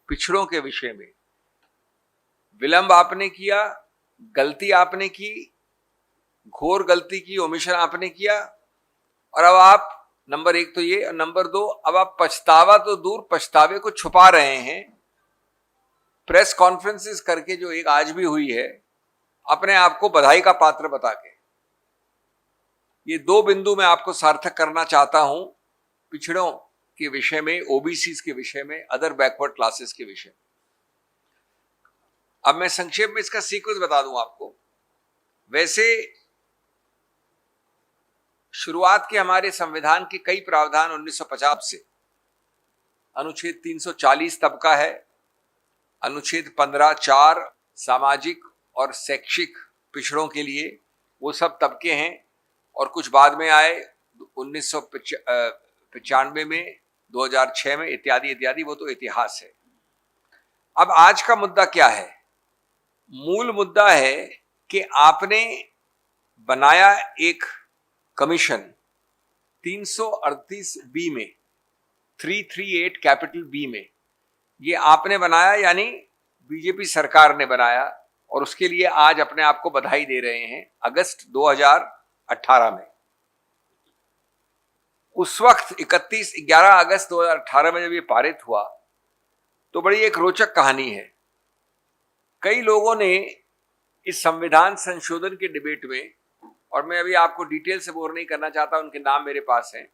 पिछड़ों के विषय में विलंब आपने किया, गलती आपने की, घोर गलती की, ओमिशन आपने किया, और अब आप नंबर एक तो ये, और नंबर दो, अब आप पछतावा तो दूर, पछतावे को छुपा रहे हैं प्रेस कॉन्फ्रेंसेस करके, जो एक आज भी हुई है, अपने आप को बधाई का पात्र बता के। ये दो बिंदु मैं आपको सार्थक करना चाहता हूं पिछड़ों के विषय में, ओबीसी के विषय में, अदर बैकवर्ड क्लासेस के विषय में। अब मैं संक्षेप में इसका सीक्वेंस बता दूं आपको। वैसे शुरुआत के हमारे संविधान के कई प्रावधान 1950 से, अनुच्छेद 340 तब का है, अनुच्छेद 15(4) सामाजिक और शैक्षिक पिछड़ों के लिए, वो सब तबके हैं, और कुछ बाद में आए 1995 में, 2006 में, इत्यादि इत्यादि, वो तो इतिहास है। अब आज का मुद्दा क्या है? मूल मुद्दा है कि आपने बनाया एक कमीशन 338 बी में, 338 कैपिटल बी में, ये आपने बनाया, यानी बीजेपी सरकार ने बनाया, और उसके लिए आज अपने आप को बधाई दे रहे हैं। अगस्त 2018 में, उस वक्त 11 अगस्त 2018 में जब ये पारित हुआ, तो बड़ी एक रोचक कहानी है। कई लोगों ने इस संविधान संशोधन के डिबेट में, और मैं अभी आपको डिटेल से बोर नहीं करना चाहता, उनके नाम मेरे पास हैं,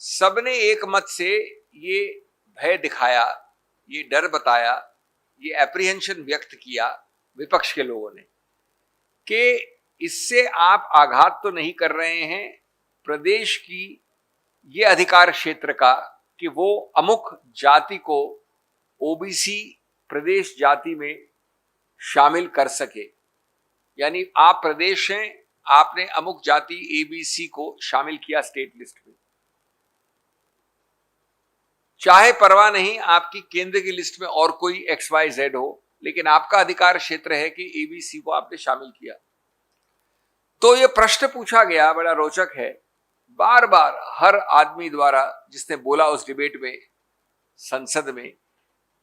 सबने एक मत से ये भय दिखाया, ये डर बताया, ये एप्रीहेंशन व्यक्त किया विपक्ष के लोगों ने, कि इससे आप आघात तो नहीं कर रहे हैं प्रदेश की ये अधिकार क्षेत्र का, कि वो अमुक जाति को ओबीसी प्रदेश जाति में शामिल कर सके। यानी आप प्रदेश हैं, आपने अमुक जाति एबीसी को शामिल किया स्टेट लिस्ट में, चाहे परवाह नहीं आपकी केंद्र की लिस्ट में और कोई XYZ हो, लेकिन आपका अधिकार क्षेत्र है कि एबीसी को आपने शामिल किया। तो यह प्रश्न पूछा गया, बड़ा रोचक है, बार बार हर आदमी द्वारा जिसने बोला उस डिबेट में संसद में,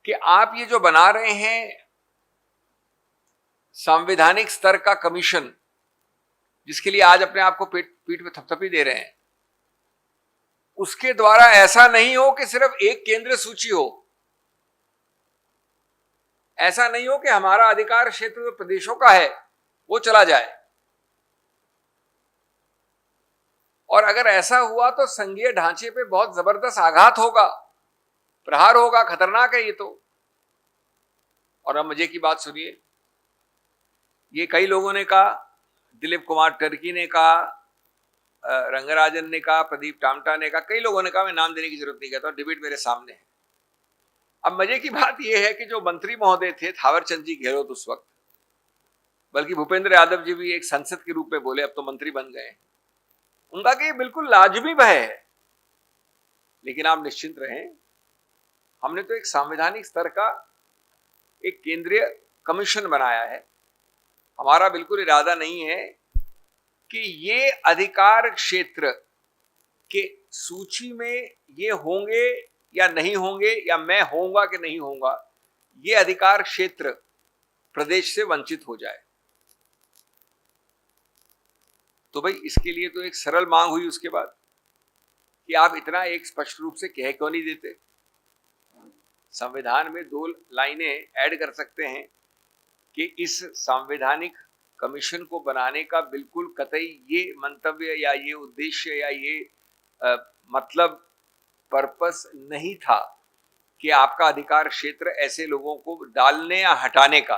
कि आप ये जो बना रहे हैं संवैधानिक स्तर का कमीशन, जिसके लिए आज अपने आप को पीठ में थपथपी दे रहे हैं, उसके द्वारा ऐसा नहीं हो कि सिर्फ एक केंद्र सूची हो, ऐसा नहीं हो कि हमारा अधिकार क्षेत्र जो प्रदेशों का है वो चला जाए। और अगर ऐसा हुआ तो संघीय ढांचे पे बहुत जबरदस्त आघात होगा, प्रहार होगा, खतरनाक है ये तो। और अब मजे की बात सुनिए, ये कई लोगों ने कहा, दिलीप कुमार टर्की ने कहा, रंगराजन ने कहा, प्रदीप टामटा ने कहा, कई लोगों ने कहा, मैं नाम देने की जरूरत नहीं कहता, डिबेट मेरे सामने है। अब मजे की बात यह है कि जो मंत्री महोदय थे, थावरचंद जी गहलोत उस वक्त, बल्कि भूपेंद्र यादव जी भी एक सांसद के रूप में बोले, अब तो मंत्री बन गए, उनका कि ये बिल्कुल लाजमी भय है, लेकिन आप निश्चिंत रहें, हमने तो एक संवैधानिक स्तर का एक केंद्रीय कमीशन बनाया है। हमारा बिल्कुल इरादा नहीं है कि ये अधिकार क्षेत्र के सूची में ये होंगे या नहीं होंगे, या मैं होऊंगा कि नहीं होऊंगा, ये अधिकार क्षेत्र प्रदेश से वंचित हो जाए। तो भाई इसके लिए तो एक सरल मांग हुई उसके बाद, कि आप इतना एक स्पष्ट रूप से कह क्यों नहीं देते? संविधान में 2 लाइनें ऐड कर सकते हैं कि इस संवैधानिक कमीशन को बनाने का बिल्कुल कतई ये मंतव्य या ये उद्देश्य या ये मतलब पर्पस नहीं था कि आपका अधिकार क्षेत्र ऐसे लोगों को डालने या हटाने का,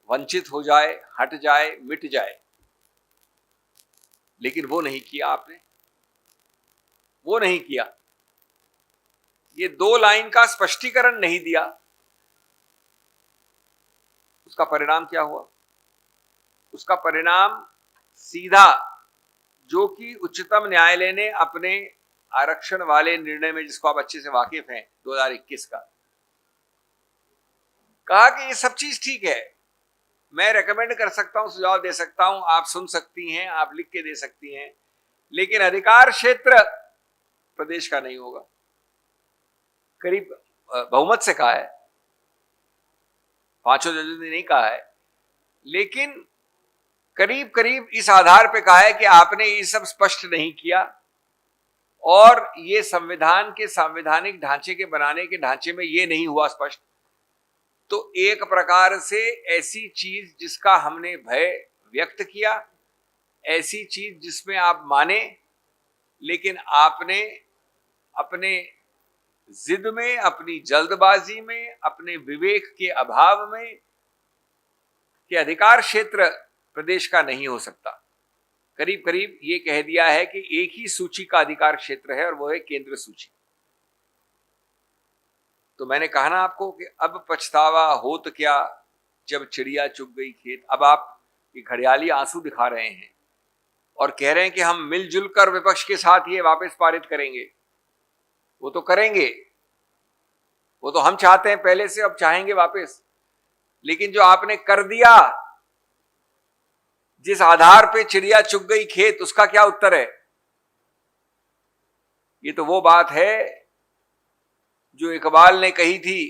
वंचित हो जाए, हट जाए, मिट जाए। लेकिन वो नहीं किया आपने, वो नहीं किया, ये 2 लाइन का स्पष्टीकरण नहीं दिया। उसका परिणाम क्या हुआ? उसका परिणाम सीधा, जो कि उच्चतम न्यायालय ने अपने आरक्षण वाले निर्णय में, जिसको आप अच्छे से वाकिफ हैं, 2021 का, कहा कि ये सब चीज ठीक है, मैं रेकमेंड कर सकता हूं, सुझाव दे सकता हूं, आप सुन सकती हैं, आप लिख के दे सकती हैं, लेकिन अधिकार क्षेत्र प्रदेश का नहीं होगा। करीब बहुमत से कहा है, पांचों जजों ने नहीं कहा है, लेकिन करीब करीब इस आधार पे कहा है कि आपने ये सब स्पष्ट नहीं किया और ये संविधान के संवैधानिक ढांचे के बनाने के ढांचे में ये नहीं हुआ स्पष्ट। तो एक प्रकार से ऐसी चीज जिसका हमने भय व्यक्त किया, ऐसी चीज जिसमें आप माने, लेकिन आपने अपने जिद में, अपनी जल्दबाजी में, अपने विवेक के अभाव में कि अधिकार क्षेत्र प्रदेश का नहीं हो सकता, करीब करीब ये कह दिया है कि एक ही सूची का अधिकार क्षेत्र है और वो है केंद्र सूची। तो मैंने कहा ना आपको कि अब पछतावा हो तो क्या जब चिड़िया चुग गई खेत। अब आप ये घड़ियाली आंसू दिखा रहे हैं और कह रहे हैं कि हम मिलजुल कर विपक्ष के साथ ये वापस पारित करेंगे। वो तो करेंगे, वो तो हम चाहते हैं पहले से, अब चाहेंगे वापस। लेकिन जो आपने कर दिया, जिस आधार पे चिड़िया चुग गई खेत, उसका क्या उत्तर है? ये तो वो बात है जो इकबाल ने कही थी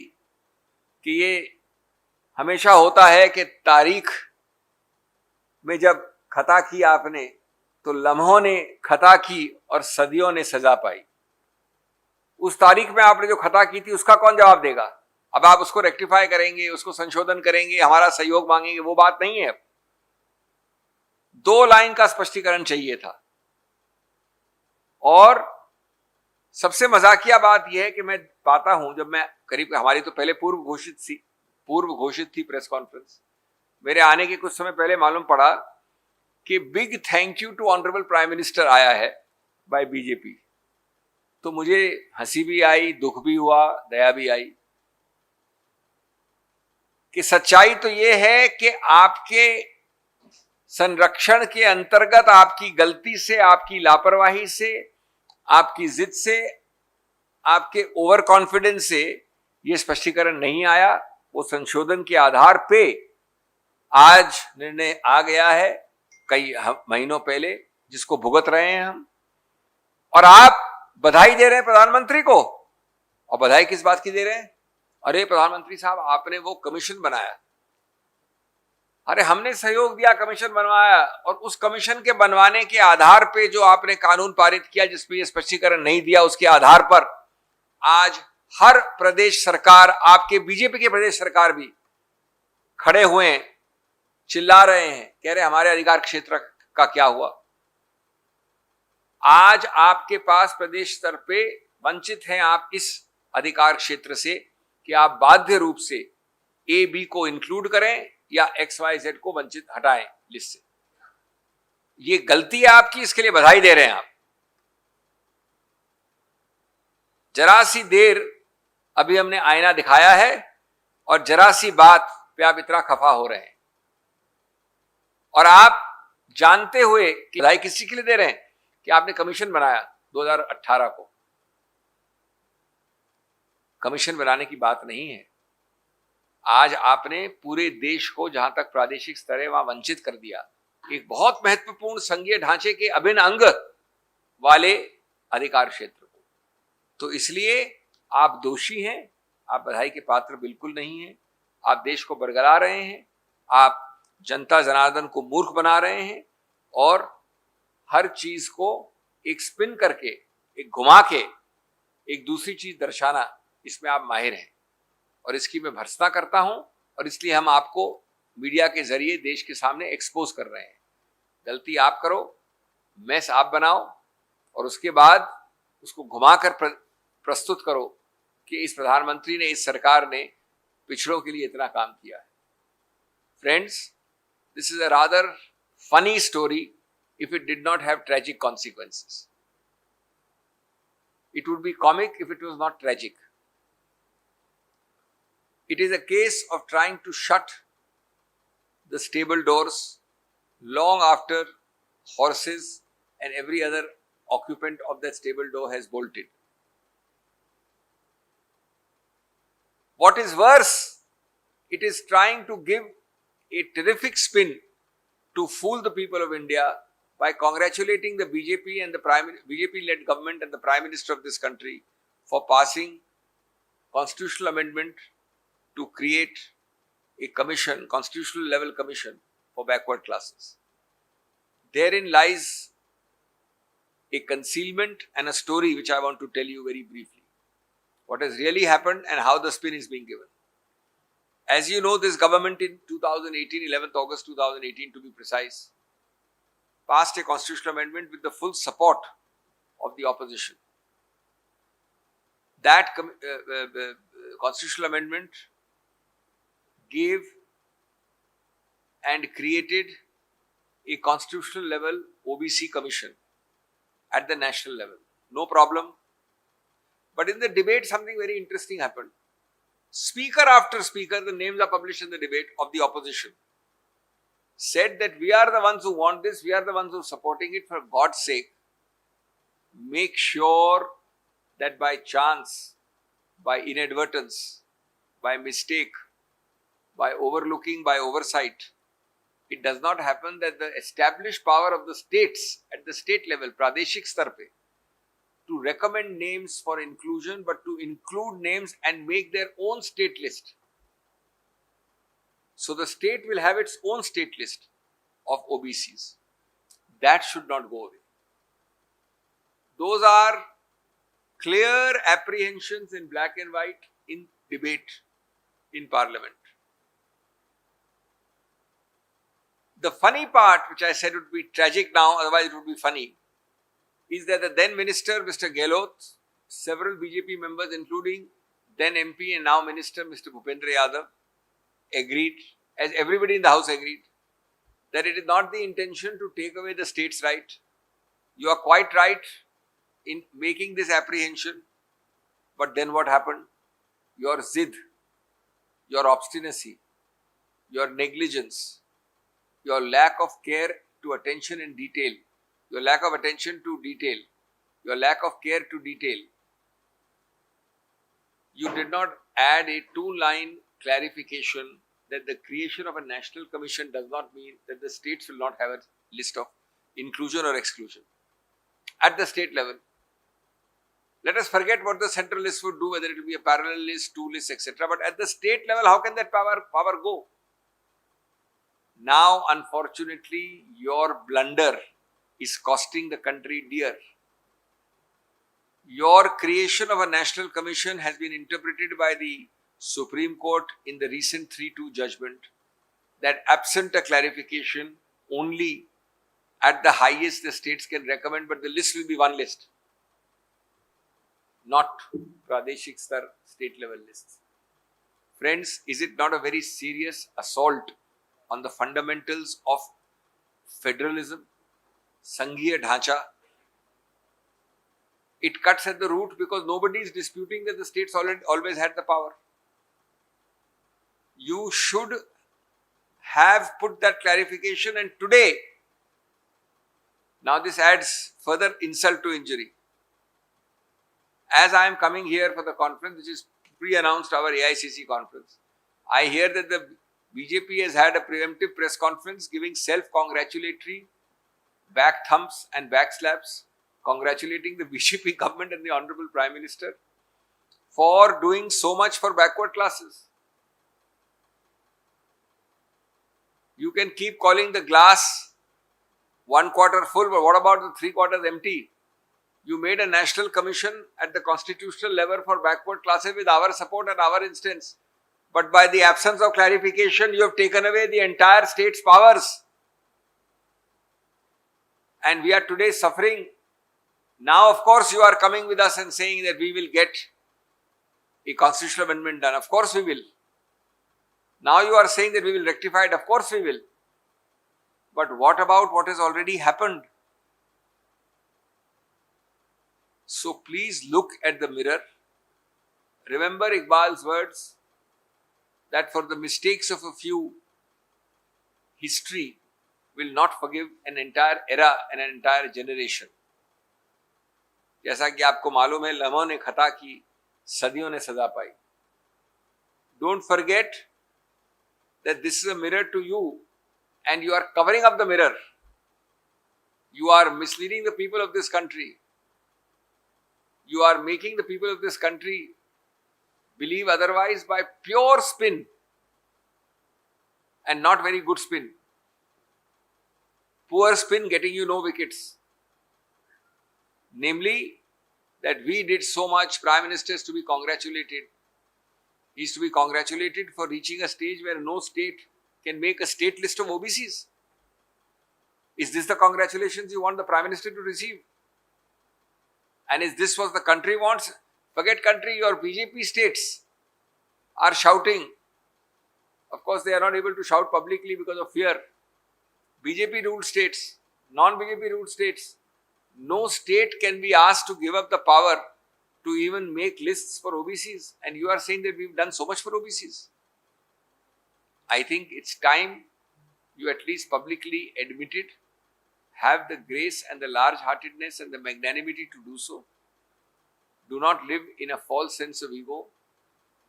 कि ये हमेशा होता है कि तारीख में जब खता की आपने तो लम्हों ने खता की और सदियों ने सजा पाई। उस तारीख में आपने जो खता की थी उसका कौन जवाब देगा? अब आप उसको रेक्टिफाई करेंगे, उसको संशोधन करेंगे, हमारा सहयोग मांगेंगे, वो बात नहीं है। 2 लाइन का स्पष्टीकरण चाहिए था। और सबसे मजाकिया बात यह है कि मैं पाता हूं, जब मैं करीब, हमारी तो पहले पूर्व घोषित थी प्रेस कॉन्फ्रेंस, मेरे आने के कुछ समय पहले मालूम पड़ा कि big thank you to honourable prime minister आया है बाय बीजेपी। तो मुझे हंसी भी आई, दुख भी हुआ, दया भी आई कि सच्चाई तो यह है कि आपके संरक्षण के अंतर्गत आपकी गलती से, आपकी लापरवाही से, आपकी जिद से, आपके ओवर कॉन्फिडेंस से यह स्पष्टीकरण नहीं आया। वो संशोधन के आधार पे आज निर्णय आ गया है कई महीनों पहले, जिसको भुगत रहे हैं हम। और आप बधाई दे रहे हैं प्रधानमंत्री को, और बधाई किस बात की दे रहे हैं? अरे प्रधानमंत्री साहब, आपने वो कमीशन बनाया। अरे हमने सहयोग दिया, कमीशन बनवाया, और उस कमीशन के बनवाने के आधार पे जो आपने कानून पारित किया जिसमें ये स्पष्टीकरण नहीं दिया, उसके आधार पर आज हर प्रदेश सरकार, आपके बीजेपी के प्रदेश सरकार भी खड़े हुए हैं, चिल्ला रहे हैं, कह रहे हमारे अधिकार क्षेत्र का क्या हुआ। आज आपके पास प्रदेश स्तर पे वंचित हैं आप इस अधिकार क्षेत्र से कि आप बाध्य रूप से ए बी को इंक्लूड करें या XYZ को वंचित हटाएं लिस्ट से। ये गलती है आपकी, इसके लिए बधाई दे रहे हैं आप। जरा सी देर अभी हमने आईना दिखाया है और जरा सी बात पे आप इतना खफा हो रहे हैं, और आप जानते हुए कि बधाई किसी के लिए दे रहे हैं कि आपने कमीशन बनाया 2018 को। कमीशन बनाने की बात नहीं है। आज आपने पूरे देश को, जहां तक प्रादेशिक स्तर है, वहां वंचित कर दिया एक बहुत महत्वपूर्ण संघीय ढांचे के अभिन्न अंग वाले अधिकार क्षेत्र को। तो इसलिए आप दोषी हैं, आप बधाई के पात्र बिल्कुल नहीं हैं। आप देश को बरगला रहे हैं, आप जनता जनार्दन को मूर्ख बना रहे हैं, और हर चीज को एक स्पिन करके, एक घुमा के एक दूसरी चीज दर्शाना, इसमें आप माहिर हैं। और इसकी मैं भर्त्सना करता हूं, और इसलिए हम आपको मीडिया के जरिए देश के सामने एक्सपोज कर रहे हैं। गलती आप करो, मैस आप बनाओ, और उसके बाद उसको घुमाकर प्रस्तुत करो कि इस प्रधानमंत्री ने, इस सरकार ने पिछड़ों के लिए इतना काम किया है। Friends, this is a rather funny story if it did not have tragic consequences. It would be comic if it was not tragic. It is a case of trying to shut the stable doors long after horses and every other occupant of that stable door has bolted. What is worse, it is trying to give a terrific spin to fool the people of India by congratulating the BJP and the BJP-led government and the Prime Minister of this country for passing constitutional amendment to create a commission, constitutional level commission for backward classes. Therein lies a concealment and a story which I want to tell you very briefly. What has really happened and how the spin is being given. As you know, this government in 2018, 11th August 2018 to be precise, passed a constitutional amendment with the full support of the opposition. That constitutional amendment gave and created a constitutional level OBC commission at the national level. No problem. But in the debate, something very interesting happened. Speaker after speaker, the names are published in the debate of the opposition, said that we are the ones who want this, we are the ones who are supporting it. For God's sake, make sure that by chance, by inadvertence, by mistake, by overlooking, by oversight, it does not happen that the established power of the states at the state level, Pradeshik Star pe, to recommend names for inclusion, but to include names and make their own state list. So the state will have its own state list of OBCs. That should not go away. Those are clear apprehensions in black and white in debate in Parliament. The funny part, which I said would be tragic now, otherwise it would be funny, is that the then Minister, Mr. Gehlot, several BJP members, including then MP and now Minister, Mr. Bhupendra Yadav, agreed, as everybody in the House agreed, that it is not the intention to take away the state's right. You are quite right in making this apprehension, but then what happened? Your zid, your obstinacy, your negligence, your lack of care to attention in detail, your lack of attention to detail, your lack of care to detail. You did not add a two-line clarification that the creation of a national commission does not mean that the states will not have a list of inclusion or exclusion. At the state level, let us forget what the central list would do, whether it will be a parallel list, two lists, etc. But at the state level, how can that power go? Now, unfortunately, your blunder is costing the country dear. Your creation of a national commission has been interpreted by the Supreme Court in the recent 3-2 judgment that absent a clarification, only at the highest the states can recommend, but the list will be one list, not Pradeshik Star state level lists. Friends, is it not a very serious assault on the fundamentals of federalism, Sanghiya Dhancha? It cuts at the root because nobody is disputing that the states always had the power. You should have put that clarification, and today, now this adds further insult to injury. As I am coming here for the conference, which is pre-announced our AICC conference, I hear that the BJP has had a preemptive press conference giving self-congratulatory back thumps and back slaps, congratulating the BJP government and the Honorable Prime Minister for doing so much for backward classes. You can keep calling the glass 1/4 full, but what about the 3/4 empty? You made a national commission at the constitutional level for backward classes with our support and our instance. But by the absence of clarification, you have taken away the entire state's powers. And we are today suffering. Now, of course, you are coming with us and saying that we will get a constitutional amendment done. Of course we will. Now you are saying that we will rectify it. Of course we will. But what about what has already happened? So please look at the mirror. Remember Iqbal's words that for the mistakes of a few, history will not forgive an entire era and an entire generation. जैसा कि आपको मालूम है, लम्हों ने खता की, सदियों ने सजा पाई. Don't forget that this is a mirror to you and you are covering up the mirror. You are misleading the people of this country. You are making the people of this country believe otherwise by pure spin and not very good spin. Poor spin getting you no wickets. Namely, that we did so much, Prime Minister is to be congratulated. He is to be congratulated for reaching a stage where no state can make a state list of OBCs. Is this the congratulations you want the Prime Minister to receive? And is this what the country wants? Forget country, your BJP states are shouting. Of course, they are not able to shout publicly because of fear. BJP ruled states, non-BJP ruled states, no state can be asked to give up the power to even make lists for OBCs. And you are saying that we've done so much for OBCs. I think it's time you at least publicly admit it, have the grace and the large-heartedness and the magnanimity to do so. Do not live in a false sense of ego.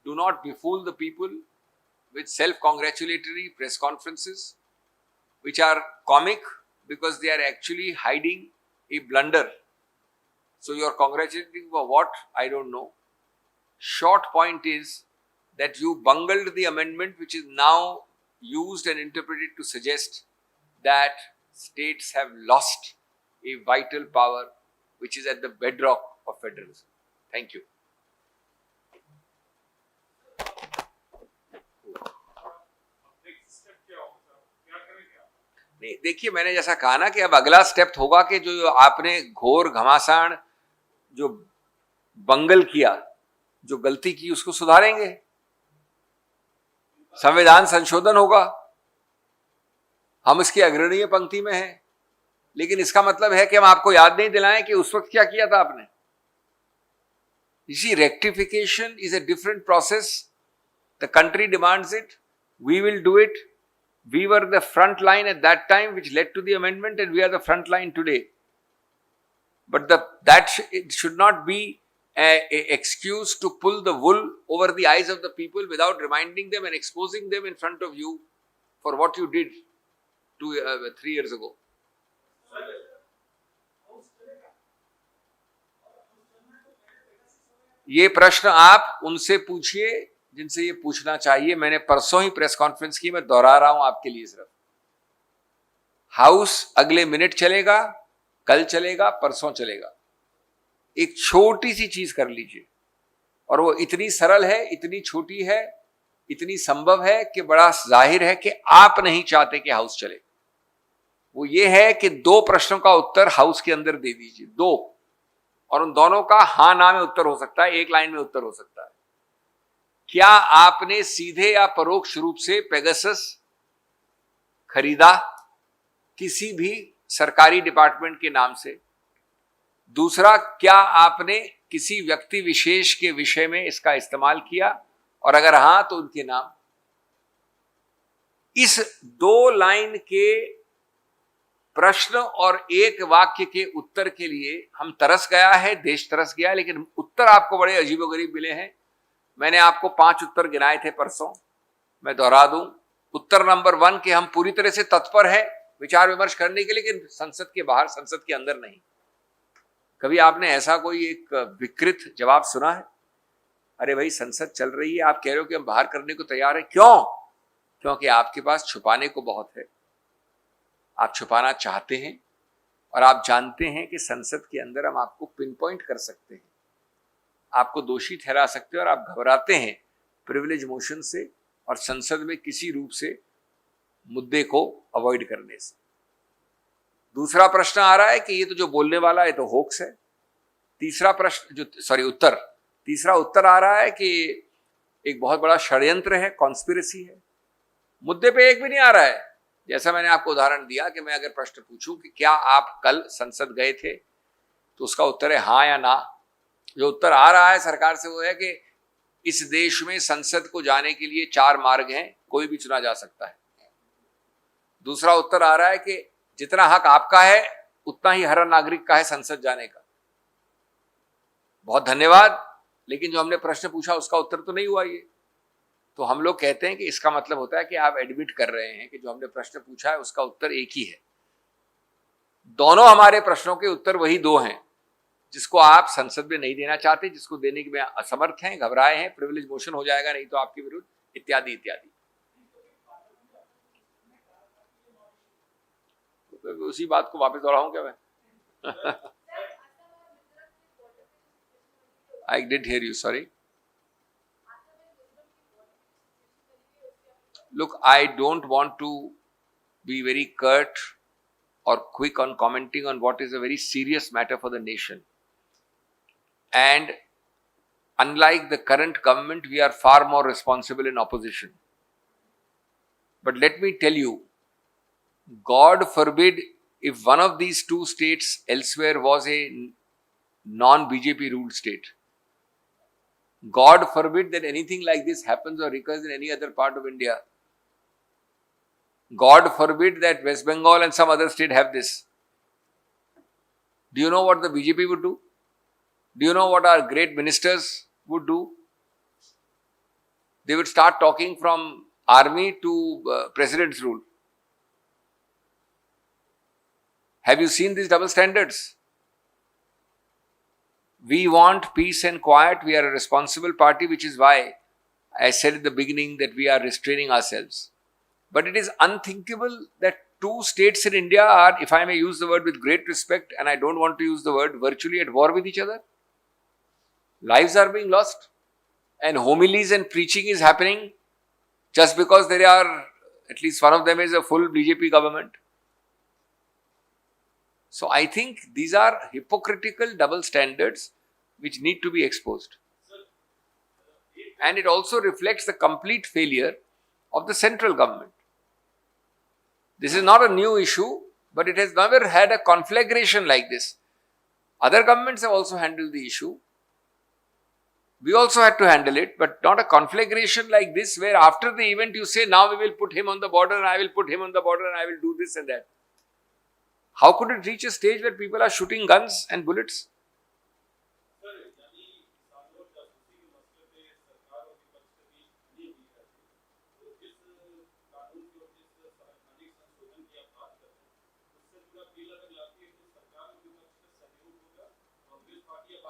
Do not befool the people with self-congratulatory press conferences, which are comic because they are actually hiding a blunder. So you are congratulating for what? I don't know. Short point is that you bungled the amendment which is now used and interpreted to suggest that states have lost a vital power which is at the bedrock of federalism. Thank you. नहीं, देखिए मैंने जैसा कहा ना कि अब अगला step होगा कि जो आपने घोर घमासान जो बंगल किया, जो गलती की, उसको सुधारेंगे, संविधान संशोधन होगा, हम इसकी अग्रणीय पंक्ति में हैं, लेकिन इसका मतलब है कि हम आपको याद नहीं दिलाएं कि उस वक्त क्या किया था आपने. You see, rectification is a different process. The country demands it. We will do it. We were the front line at that time which led to the amendment, and we are the front line today. But it should not be an excuse to pull the wool over the eyes of the people without reminding them and exposing them in front of you for what you did 3 years ago. ये प्रश्न आप उनसे पूछिए जिनसे ये पूछना चाहिए. मैंने परसों ही प्रेस कॉन्फ्रेंस की, मैं दोहरा रहा हूं आपके लिए सिर्फ. हाउस अगले मिनट चलेगा, कल चलेगा, परसों चलेगा. एक छोटी सी चीज कर लीजिए और वो इतनी सरल है, इतनी छोटी है, इतनी संभव है कि बड़ा जाहिर है कि आप नहीं चाहते कि हाउस चले. वो ये है कि 2 प्रश्नों का उत्तर हाउस के अंदर दे दीजिए, 2, और उन दोनों का हां ना में उत्तर हो सकता है, 1 लाइन में उत्तर हो सकता है. क्या आपने सीधे या परोक्ष रूप से पेगासस खरीदा किसी भी सरकारी डिपार्टमेंट के नाम से? दूसरा, क्या आपने किसी व्यक्ति विशेष के विषय में इसका इस्तेमाल किया, और अगर हां तो उनके नाम. इस 2 लाइन के प्रश्न और 1 वाक्य के उत्तर के लिए हम तरस गया है, देश तरस गया है, लेकिन उत्तर आपको बड़े अजीबोगरीब मिले हैं. मैंने आपको 5 उत्तर गिनाए थे परसों, मैं दोहरा दूं. उत्तर नंबर 1 कि हम पूरी तरह से तत्पर हैं विचार विमर्श करने के लिए, लेकिन संसद के बाहर, संसद के अंदर नहीं. कभी आपने ऐसा कोई एक विकृत जवाब सुना है? अरे भाई, संसद चल रही है, आप कह रहे हो कि हम बाहर करने को तैयार हैं. क्यों? क्योंकि आपके पास छुपाने को बहुत है. आप छुपाना चाहते हैं और आप जानते हैं कि संसद के अंदर हम आपको पिन पॉइंट कर सकते हैं, आपको दोषी ठहरा सकते हैं, और आप घबराते हैं प्रिविलेज मोशन से और संसद में किसी रूप से मुद्दे को अवॉइड करने से. दूसरा प्रश्न आ रहा है कि ये तो जो बोलने वाला है तो होक्स है. तीसरा उत्तर आ रहा है कि एक बहुत बड़ा षड्यंत्र है, कॉन्स्पिरेसी है. मुद्दे पे एक भी नहीं आ रहा है. जैसा मैंने आपको उदाहरण दिया कि मैं अगर प्रश्न पूछूं कि क्या आप कल संसद गए थे, तो उसका उत्तर है हां या ना. जो उत्तर आ रहा है सरकार से वो है कि इस देश में संसद को जाने के लिए 4 मार्ग हैं, कोई भी चुना जा सकता है. दूसरा उत्तर आ रहा है कि जितना हक आपका है उतना ही हर नागरिक का है संसद जाने का. बहुत धन्यवाद, लेकिन जो हमने प्रश्न पूछा उसका उत्तर तो नहीं हुआ ये. तो हम लोग कहते हैं कि इसका मतलब होता है कि आप एडमिट कर रहे हैं कि जो हमने प्रश्न पूछा है उसका उत्तर एक ही है. दोनों हमारे प्रश्नों के उत्तर वही 2 हैं. जिसको आप संसद में नहीं देना चाहते, जिसको देने के में असमर्थ हैं, घबराए हैं, प्रिविलेज मोशन हो जाएगा नहीं तो आपके विरुद्ध, इत्यादि इत्यादि। तो उसी बात को वापस दोहराऊं क्या मैं? I didn't hear you, sorry. Look, I don't want to be very curt or quick on commenting on what is a very serious matter for the nation. And unlike the current government, we are far more responsible in opposition. But let me tell you, God forbid if one of these two states elsewhere was a non-BJP ruled state. God forbid that anything like this happens or recurs in any other part of India. God forbid that West Bengal and some other state have this. Do you know what the BJP would do? Do you know what our great ministers would do? They would start talking from army to president's rule. Have you seen these double standards? We want peace and quiet. We are a responsible party, which is why I said at the beginning that we are restraining ourselves. But it is unthinkable that two states in India are, if I may use the word with great respect, and I don't want to use the word, virtually at war with each other. Lives are being lost, and homilies and preaching is happening just because there are, at least one of them is a full BJP government. So I think these are hypocritical double standards which need to be exposed. And it also reflects the complete failure of the central government. This is not a new issue, but it has never had a conflagration like this. Other governments have also handled the issue. We also had to handle it, but not a conflagration like this where after the event you say, now we will put him on the border and I will put him on the border and I will do this and that. How could it reach a stage where people are shooting guns and bullets?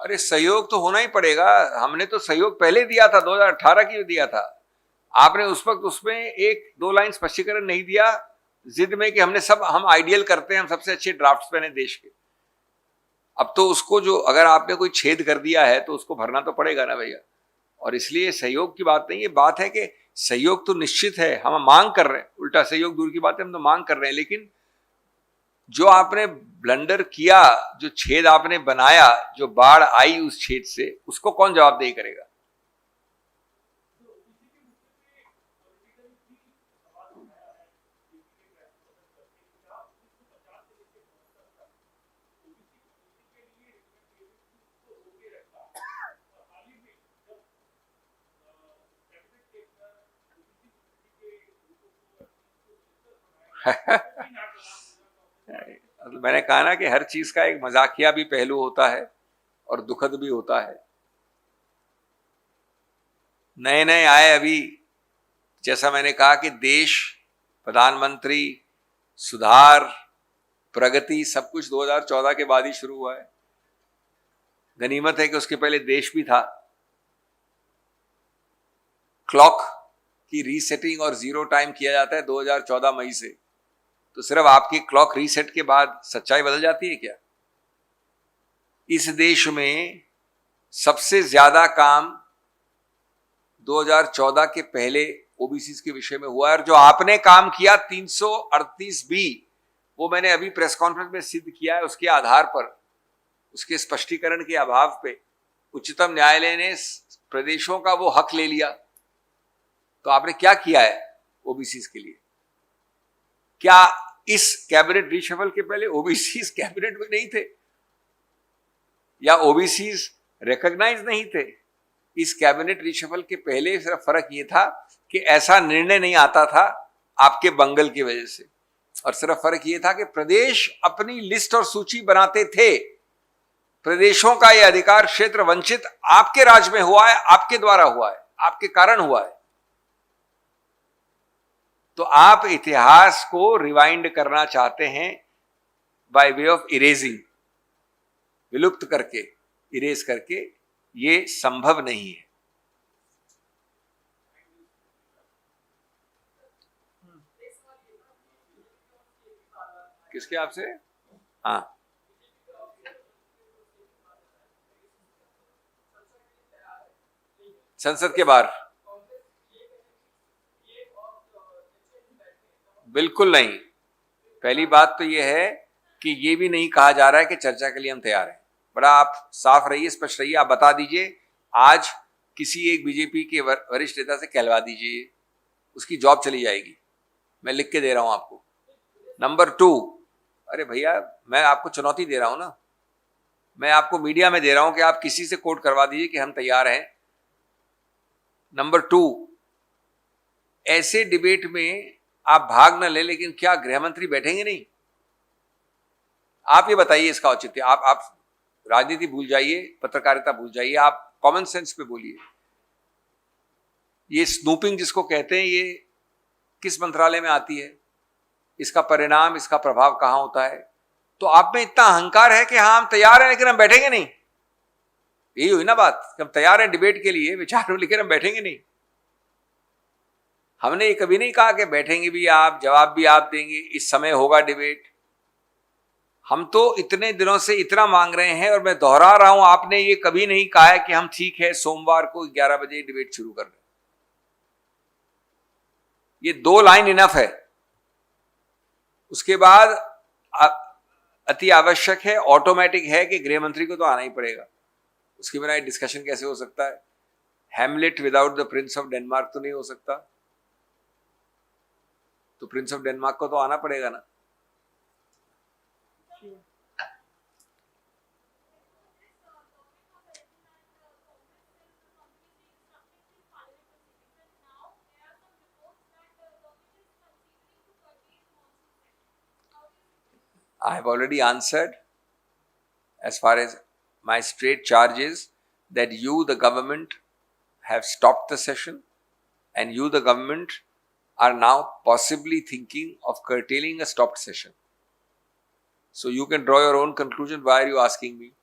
अरे सहयोग तो होना ही पड़ेगा। हमने तो सहयोग पहले दिया था, 2018 की दिया था। आपने उस वक्त उसमें एक दो लाइन स्पष्टीकरण नहीं दिया, जिद में कि हम आइडियल करते हैं, हम सबसे अच्छे ड्राफ्ट्समैन हैं देश के। अब तो उसको जो अगर आपने कोई छेद कर दिया है तो उसको भरना तो पड़ेगा ना भैया। और इसलिए सहयोग की बात नहीं है, बात है कि सहयोग तो निश्चित है, हम मांग कर रहे हैं। उल्टा सहयोग दूर की बात है, हम तो मांग कर रहे हैं, लेकिन जो आपने ब्लंडर किया, जो छेद आपने बनाया, जो बाढ़ आई उस छेद से, उसको कौन जवाबदेही करेगा? मैंने कहा ना कि हर चीज का एक मजाकिया भी पहलू होता है और दुखद भी होता है। नए नए आए अभी, जैसा मैंने कहा कि देश, प्रधानमंत्री, सुधार, प्रगति सब कुछ 2014 के बाद ही शुरू हुआ है। गनीमत है कि उसके पहले देश भी था। क्लॉक की रीसेटिंग और जीरो टाइम किया जाता है 2014 मई से। तो सिर्फ आपकी क्लॉक रीसेट के बाद सच्चाई बदल जाती है क्या? इस देश में सबसे ज्यादा काम 2014 के पहले ओबीसी के विषय में हुआ है, और जो आपने काम किया 338 बी, वो मैंने अभी प्रेस कॉन्फ्रेंस में सिद्ध किया है। उसके आधार पर, उसके स्पष्टीकरण के अभाव पे उच्चतम न्यायालय ने प्रदेशों का वो हक ले लिया। तो आपने क्या किया है ओबीसी के लिए? क्या इस कैबिनेट रिशफल के पहले ओबीसी कैबिनेट में नहीं थे, या ओबीसी रिकॉग्नाइज नहीं थे? इस कैबिनेट रिशफल के पहले सिर्फ फर्क ये था कि ऐसा निर्णय नहीं आता था आपके बंगल की वजह से, और सिर्फ फर्क ये था कि प्रदेश अपनी लिस्ट और सूची बनाते थे। प्रदेशों का यह अधिकार क्षेत्र वंचित आपके राज में हुआ है, आपके द्वारा हुआ है, आपके कारण हुआ है। तो आप इतिहास को रिवाइंड करना चाहते हैं बाय वे ऑफ इरेजिंग। विलुप्त करके, इरेज करके, ये संभव नहीं है। किसके आपसे? हाँ, संसद के बाहर बिल्कुल नहीं। पहली बात तो यह है कि ये भी नहीं कहा जा रहा है कि चर्चा के लिए हम तैयार हैं। बड़ा आप साफ रहिए, स्पष्ट रहिए, आप बता दीजिए आज किसी एक बीजेपी के वरिष्ठ नेता से कहलवा दीजिए, उसकी जॉब चली जाएगी। मैं लिख के दे रहा हूं आपको। नंबर 2, अरे भैया मैं आपको चुनौती दे रहा हूं ना, मैं आपको मीडिया में दे रहा हूं कि आप किसी से कोट करवा दीजिए कि हम तैयार हैं। नंबर 2, ऐसे डिबेट में आप भाग न ले, लेकिन क्या गृह मंत्री बैठेंगे नहीं? आप ये बताइए इसका औचित्य। आप राजनीति भूल जाइए, पत्रकारिता भूल जाइए, आप कॉमन सेंस पे बोलिए। ये स्नूपिंग जिसको कहते हैं, ये किस मंत्रालय में आती है? इसका परिणाम, इसका प्रभाव कहां होता है? तो आप में इतना अहंकार है कि हाँ हम तैयार हैं लेकिन हम बैठेंगे नहीं। यही हुई ना बात कि हम तैयार हैं डिबेट के लिए, विचार लेकिन हम बैठेंगे नहीं। हमने ये कभी नहीं कहा कि बैठेंगे भी आप, जवाब भी आप देंगे, इस समय होगा डिबेट। हम तो इतने दिनों से इतना मांग रहे हैं, और मैं दोहरा रहा हूं, आपने ये कभी नहीं कहा है कि हम ठीक है सोमवार को 11 बजे डिबेट शुरू कर रहे हैं। ये 2 लाइन इनफ है। उसके बाद अति आवश्यक है, ऑटोमेटिक है कि गृह मंत्री को तो आना ही पड़ेगा। उसके बिना डिस्कशन कैसे हो सकता है? Hamlet without the Prince of Denmark तो नहीं हो सकता, तो प्रिंस ऑफ डेनमार्क को तो आना पड़ेगा ना। I have already answered. As far as my straight charge is that you, the government, have stopped the session, and you, the government, are now possibly thinking of curtailing a stopped session. So you can draw your own conclusion. Why are you asking me?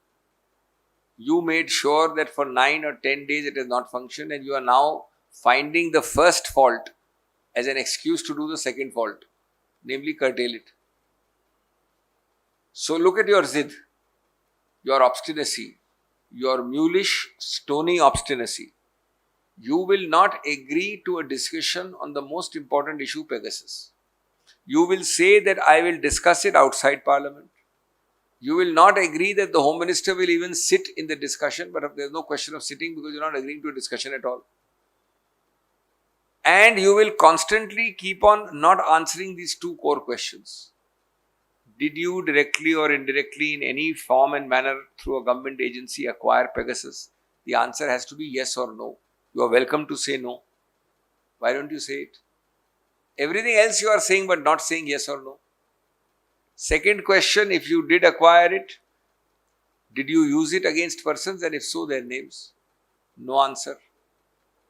You made sure that for 9 or 10 days it has not functioned, and you are now finding the first fault as an excuse to do the second fault, namely curtail it. So look at your zid, your obstinacy, your mulish, stony obstinacy. You will not agree to a discussion on the most important issue, Pegasus. You will say that I will discuss it outside Parliament. You will not agree that the Home Minister will even sit in the discussion, but there is no question of sitting because you are not agreeing to a discussion at all. And you will constantly keep on not answering these 2 core questions. Did you directly or indirectly in any form and manner through a government agency acquire Pegasus? The answer has to be yes or no. You are welcome to say no. Why don't you say it? Everything else you are saying but not saying yes or no. Second question, if you did acquire it, did you use it against persons, and if so, their names? No answer.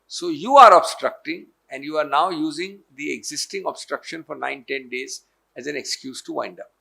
So you are obstructing, and you are now using the existing obstruction for 9-10 days as an excuse to wind up.